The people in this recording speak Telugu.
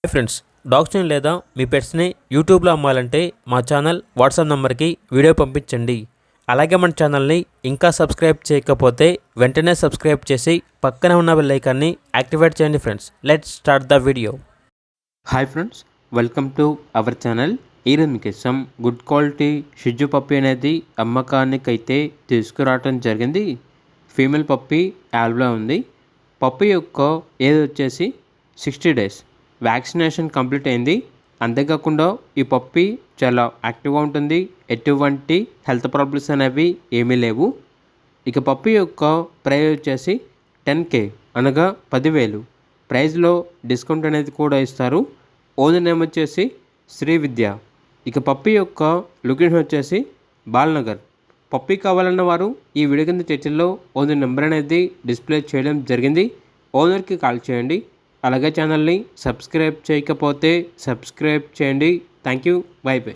హాయ్ ఫ్రెండ్స్, డాగ్స్ని లేదా మీ పెట్స్ని యూట్యూబ్లో అమ్మాలంటే మా ఛానల్ వాట్సాప్ నెంబర్కి వీడియో పంపించండి. అలాగే మన ఛానల్ని ఇంకా సబ్స్క్రైబ్ చేయకపోతే వెంటనే సబ్స్క్రైబ్ చేసి పక్కనే ఉన్న బెల్ ఐకాన్ని యాక్టివేట్ చేయండి. Friends, let's start the video. Hi friends, welcome to our channel. ఈరోజు మీకోసం గుడ్ క్వాలిటీ షిజు పప్పి అనేది అమ్మకానికైతే తీసుకురావటం జరిగింది. ఫీమేల్ పప్పి యాల్వ్లో ఉంది. పప్పి యొక్క ఏజ్ వచ్చేసి 60 days. వ్యాక్సినేషన్ కంప్లీట్ అయింది. అంతేకాకుండా ఈ పప్పి చాలా యాక్టివ్గా ఉంటుంది. ఎటువంటి హెల్త్ ప్రాబ్లమ్స్ అనేవి ఏమీ లేవు. ఇక పప్పి యొక్క ప్రైస్ వచ్చేసి 10K అనగా 10,000. ప్రైస్లో డిస్కౌంట్ అనేది కూడా ఇస్తారు. ఓనర్ నేమ్ వచ్చేసి శ్రీ విద్య. ఇక పప్పి యొక్క లొకేషన్ వచ్చేసి బాల్నగర్. పప్పి కావాలన్న వారు ఈ వీడియో కింద చర్చల్లో ఓనర్ నెంబర్ అనేది డిస్ప్లే చేయడం జరిగింది. ఓనర్కి కాల్ చేయండి. అలాగే ఛానల్ని సబ్స్క్రైబ్ చేయకపోతే సబ్స్క్రైబ్ చేయండి. Thank you. By by.